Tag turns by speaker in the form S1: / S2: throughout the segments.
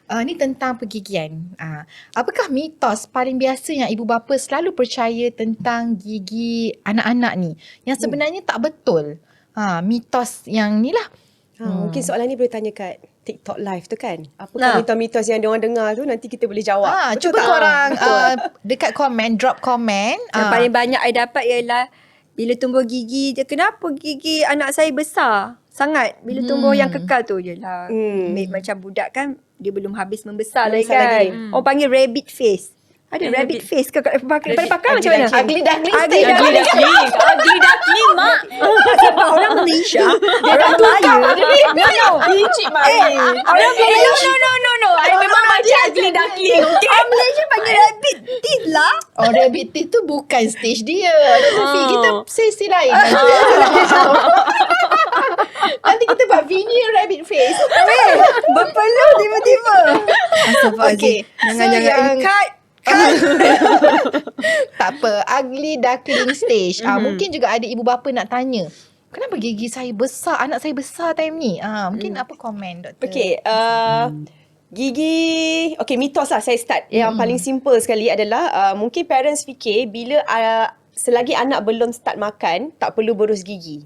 S1: Ni tentang pergigian. Apakah mitos paling biasa yang ibu bapa selalu percaya tentang gigi anak-anak ni yang sebenarnya tak betul? Mitos yang ni lah.
S2: Mungkin soalan ni boleh tanya kat TikTok live tu kan. Apakah mitos-mitos yang diorang dengar tu, nanti kita boleh jawab. Betul
S1: Cuba
S2: tak?
S1: korang dekat komen, drop komen.
S3: Yang paling banyak I dapat ialah bila tumbuh gigi, kenapa gigi anak saya besar sangat bila tumbuh yang kekal tu jelah. Macam budak kan dia belum habis membesar lagi kan. Orang panggil rabbit face. Ada rabbit face ke pada pakar macam mana?
S1: Ugly duckling.
S3: Ugly duckling mak. Sebab orang Malaysia, orang Melayu.
S1: Bicik mari.
S3: Orang Malaysia no. I memang macam ugly duckling. Orang Malaysia panggil rabbit teeth lah.
S1: Rabbit teeth tu bukan stage dia. Kita sesi lain. Nanti kita buat video rabbit face.
S3: Berpeluh tiba-tiba.
S1: Okay.
S3: Jangan cut.
S1: Tak apa, ugly duckling stage. Mungkin juga ada ibu bapa nak tanya, kenapa gigi saya besar, anak saya besar time ni? Mungkin apa komen doktor?
S2: Okay, gigi, mitos lah saya start. Yang paling simple sekali adalah mungkin parents fikir bila selagi anak belum start makan, tak perlu berus gigi.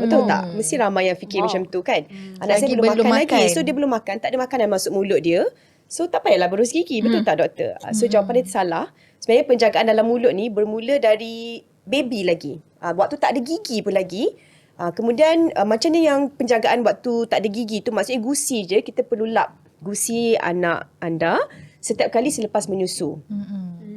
S2: Betul tak? Mesti ramai yang fikir macam tu kan. Anak saya belum makan lagi, so dia belum makan, tak ada makanan masuk mulut dia. So tak payahlah berus gigi, betul tak doktor? So jawapan dia salah. Sebenarnya penjagaan dalam mulut ni bermula dari baby lagi. Waktu tak ada gigi pun lagi. Kemudian macam ni yang penjagaan waktu tak ada gigi tu, maksudnya gusi je, kita perlu lap gusi anak anda setiap kali selepas menyusu.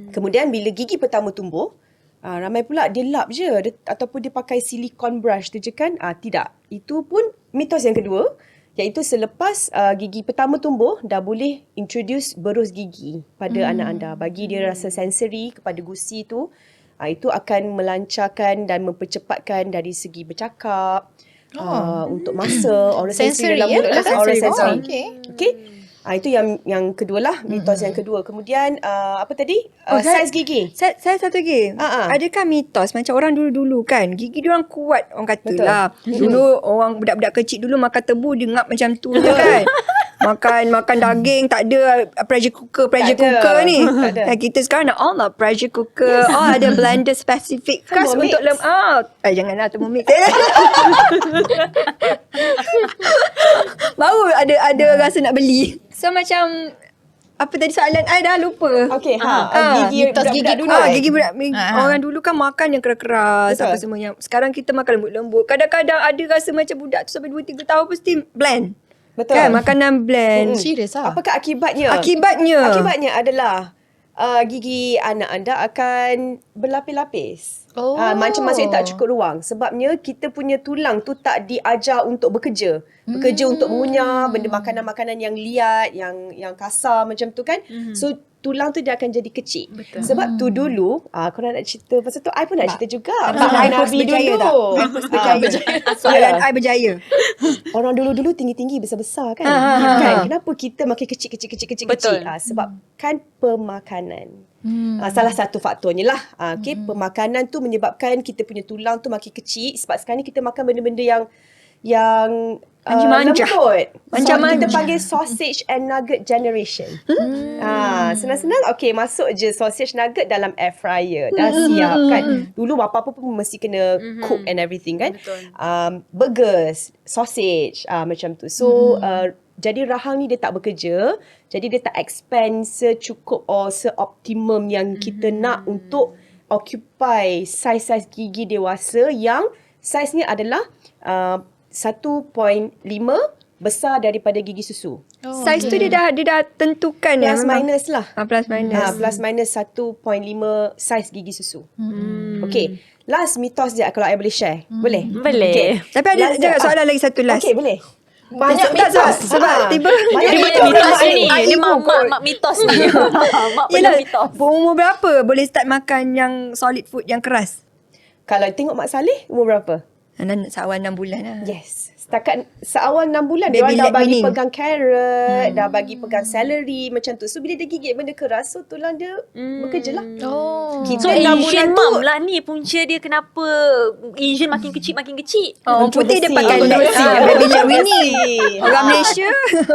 S2: Kemudian bila gigi pertama tumbuh, ramai pula dia lap je ataupun dia pakai silicone brush tu je kan. Tidak. Itu pun mitos yang kedua. Iaitu selepas gigi pertama tumbuh, dah boleh introduce berus gigi pada anak anda. Bagi dia rasa sensory kepada gusi tu. Itu akan melancarkan dan mempercepatkan dari segi bercakap. Untuk masa, oral sensory dalam mulut lah kan. Oral sensory. Okay. Itu yang kedua lah, mitos yang kedua. Kemudian, apa tadi? Saiz gigi.
S3: Saya satu lagi. Adakah mitos macam orang dulu-dulu kan, gigi diorang kuat orang kata lah. Dulu orang budak-budak kecil dulu makan tebu, dia ngap macam tu je kan. Makan daging, tak ada pressure cooker ni. Dan kita sekarang nak all pressure cooker. Ada blender spesifik khas untuk janganlah Thermomix. Baru ada rasa nak beli. So macam apa tadi soalan I dah lupa.
S2: Okay,
S1: gigi budak-budak dulu.
S3: Gigi budak orang dulu kan makan yang keras-keras apa semuanya. Sekarang kita makan lembut-lembut. Kadang-kadang ada rasa macam budak tu sampai 2-3 tahun pasti blend.
S2: Betul.
S3: Kan makanan blend.
S1: Serius lah.
S2: Apakah akibatnya? Akibatnya adalah gigi anak anda akan berlapis-lapis. Macam maksudnya tak cukup ruang. Sebabnya kita punya tulang tu tak diajar untuk bekerja. Bekerja untuk mengunyah benda makanan-makanan yang liat, yang kasar macam tu kan. So tulang tu dia akan jadi kecil. Betul. Sebab tu dulu, korang nak cerita pasal tu, I pun nak cerita juga.
S3: I berjaya tak? Soalan I berjaya.
S2: Orang dulu-dulu tinggi-tinggi, besar-besar kan. Kenapa kita makin kecil-kecil? Sebab kan pemakanan. Salah satu faktornya lah. Pemakanan tu menyebabkan kita punya tulang tu makin kecil. Sebab sekarang ni kita makan benda-benda yang
S3: manja.
S2: lembut. Kita panggil sausage and nugget generation. Senang-senang. Okay, masuk je sausage nugget dalam air fryer. Dah siap kan. Dulu apa-apa pun mesti kena cook and everything kan. Burgers, sausage, macam tu. So, jadi rahang ni dia tak bekerja. Jadi dia tak expand secukup seoptimum yang kita nak untuk occupy saiz-saiz gigi dewasa yang saiznya adalah 1.5 besar daripada gigi susu.
S3: Saiz tu dia dah tentukan
S2: plus minus lah.
S3: Plus minus.
S2: Plus minus 1.5 saiz gigi susu. Okay. Last mitos je kalau I boleh share. Boleh?
S4: Boleh.
S2: Okay.
S3: Tapi ada jangan soalan lagi satu last.
S2: Okay, boleh.
S1: Banyak mitos.
S3: Sebab tiba
S4: Dia mitos ni. Dia mak mitos ni. Mak punya mitos.
S3: Umur berapa boleh start makan yang solid food yang keras?
S2: Kalau tengok Mak Saleh, umur berapa?
S3: Sawan 6 bulan lah.
S2: Yes. setakat seawal 6 bulan dia
S3: Baby
S2: orang dah
S3: led
S2: bagi
S3: weaning.
S2: pegang carrot, dah bagi pegang celery macam tu. So bila dia gigit benda keras, so tulang dia bekerja lah.
S1: Oh.
S2: Kita
S4: So
S2: 6 bulan
S4: Asian
S2: tu
S4: mom lah ni punca dia kenapa Asian makin kecil.
S3: Oh, putih dia pakai
S2: Kontroversi.
S3: baby led weaning. Orang
S2: Ah.
S3: Malaysia.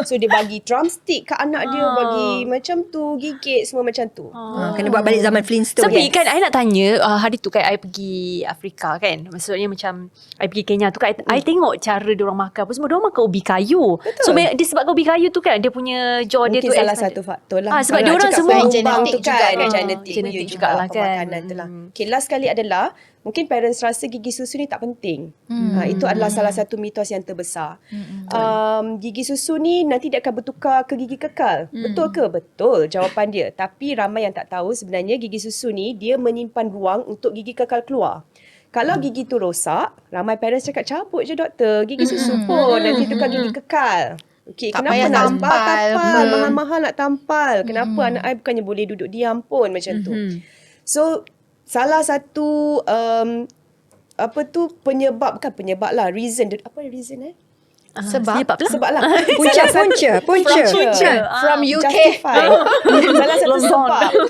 S2: So dia bagi drumstick kat anak dia, bagi macam tu, gigit semua macam tu.
S3: Kena buat balik zaman Flintstone.
S4: Tapi kan I nak tanya hari tu kan I pergi Afrika kan. Maksudnya macam I pergi Kenya tu kan I tengok cara diorang makan apa semua. Diorang makan ubi kayu.
S2: Betul.
S4: So disebabkan ubi kayu tu kan dia punya jaw dia
S2: Mungkin
S4: tu
S2: salah
S4: expanded.
S2: satu faktor lah.
S4: Sebab
S2: Kalau
S4: diorang
S2: nak cakap
S4: semua
S2: penyumbang
S1: genetik
S2: tu
S1: juga
S2: kan.
S1: kan.
S2: Genetik
S4: Genetik
S2: juga
S4: jugalah kan.
S2: pemakanan tu lah. Okay, last sekali adalah mungkin parents rasa gigi susu ni tak penting. Itu adalah salah satu mitos yang terbesar. Gigi susu ni nanti dia akan bertukar ke gigi kekal. Betul ke? Betul jawapan dia. Tapi ramai yang tak tahu sebenarnya gigi susu ni dia menyimpan ruang untuk gigi kekal keluar. Kalau gigi tu rosak, ramai parents cakap cabut je doktor. Gigi susu pun nanti tukar gigi kekal. Okay,
S1: Tak
S2: kenapa
S1: payah
S2: nak
S1: tampal
S2: tampal?
S1: pun.
S2: Mahal-mahal nak tampal. Kenapa anak I bukannya boleh duduk diam pun macam tu. So, salah satu penyebab, bukan penyebab lah, reason. Apa reason
S1: Sebab
S2: Sebab lah.
S3: Punca.
S1: from UK.
S2: Justify.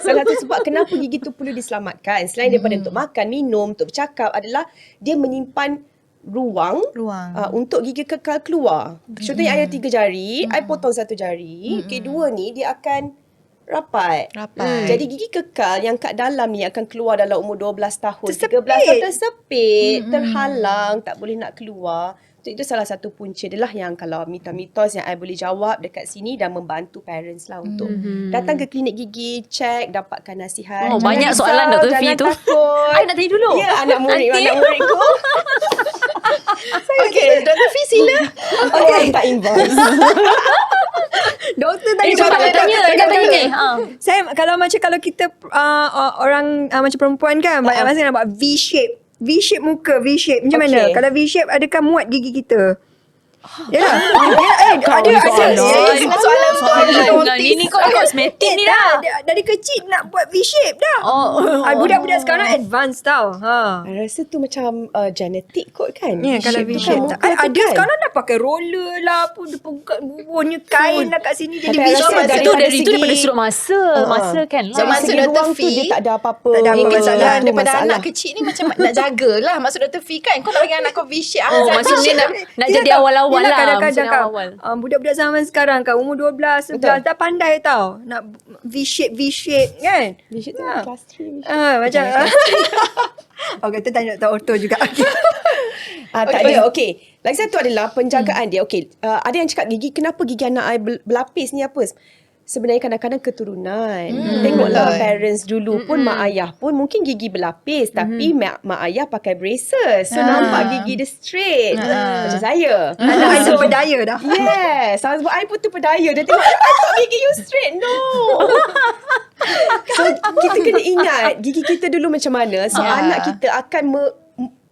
S2: Salah satu sebab kenapa gigi tu perlu diselamatkan. Selain daripada untuk makan, minum, untuk bercakap adalah dia menyimpan ruang untuk gigi kekal keluar. Contohnya I ada 3 jari, I potong 1 jari, kedua ni dia akan rapat. Jadi gigi kekal yang kat dalam ni akan keluar dalam umur 12 tahun. 13 tahun tersepit, terhalang, tak boleh nak keluar. So, itu salah satu punca dia lah yang kalau mitos yang I boleh jawab dekat sini dan membantu parents lah untuk datang ke klinik gigi, check, dapatkan nasihat.
S4: Oh,
S2: Jangan
S4: banyak
S2: risau,
S4: soalan Dr. Fee
S2: jangan
S4: tu.
S2: takut.
S4: I nak tanya dulu.
S2: Ya, anak muridku.
S1: Okay, Dr. Fee sila.
S2: Okay, tak invoice.
S3: Doktor tanya
S4: Cepat
S3: soalan.
S4: tanya ni.
S3: Saya kalau kita orang macam perempuan kan banyak masa nak buat V-shape muka, V-shape. Macam mana?
S2: Okay.
S3: Kalau V-shape adakah muat gigi kita? Yalah. Ada
S4: Soalan ni kau kosmetik ni lah.
S3: Dari kecil nak buat V-shape dah. Budak-budak sekarang advance tau.
S2: I rasa tu macam genetik kot kan.
S3: Ya, kalau V-shape. Ada sekarang dah pakai roller lah. Bubuhnya kain lah kat sini. Jadi
S2: Tapi I rasa
S3: V-shape.
S4: Itu daripada sudut masa. Masa kan
S1: So,
S4: lah.
S1: maksud
S2: segi
S1: Dr.
S2: ruang tu
S1: Fee,
S2: dia tak ada apa-apa.
S3: tak ada apa-apa
S1: Masalah
S3: masalah.
S1: daripada anak kecil ni macam nak jagalah. Maksud Dr. Fee kan, kau nak bagi anak kau V-shape.
S4: Maksudnya nak jadi awal-awal lah.
S3: Kadang-kadang
S4: Macam
S3: kan
S4: awal.
S3: budak-budak zaman sekarang kan umur 12, 11 dah pandai tau. Nak V-shape kan.
S2: V-shape tu
S3: Ya.
S2: class 3.
S3: Macam okay, tu tanya Dr. Otto juga.
S2: Tak ada. Okay. Lagi satu adalah penjagaan dia. Okay. Ada yang cakap kenapa gigi anak I berlapis ni apa? Sebenarnya kadang-kadang keturunan. Tengoklah parents dulu pun, mak ayah pun mungkin gigi berlapis. Tapi mak ayah pakai braces. So nampak gigi dia straight. Macam saya.
S3: Anak I berdaya dah.
S2: Yes. Sebab I pun terpedaya. Dia tengok, I thought gigi you straight. No. So kita kena ingat gigi kita dulu macam mana. So anak kita akan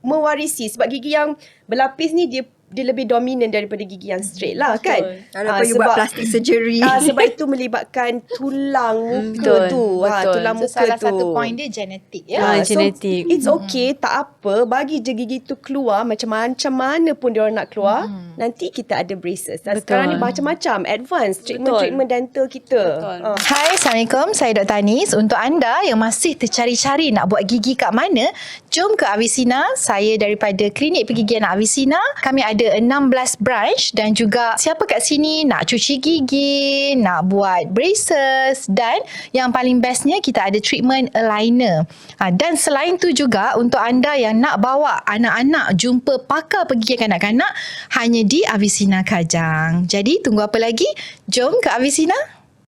S2: mewarisi. Sebab gigi yang berlapis ni dia lebih dominan daripada gigi yang straight lah kan.
S3: Kalau you buat plastic surgery.
S2: Sebab itu melibatkan tulang muka tu. Tulang muka
S1: Salah
S2: tu.
S1: satu point dia genetik ya.
S4: Genetik.
S2: So, it's okay, tak apa. Bagi je gigi tu keluar macam mana pun dia orang nak keluar. Nanti kita ada braces. Dan sekarang ni macam-macam advance treatment dental kita.
S1: Hai, Assalamualaikum. Saya Dr. Anis. Untuk anda yang masih tercari-cari nak buat gigi kat mana, jom ke Avisina. Saya daripada Klinik Pergigian Avisina. Kami ada 16 branch dan juga siapa kat sini nak cuci gigi, nak buat braces dan yang paling bestnya kita ada treatment aligner. Dan selain tu juga untuk anda yang nak bawa anak-anak jumpa pakar pergigian kanak-kanak hanya di Avisina Kajang. Jadi tunggu apa lagi? Jom ke Avisina.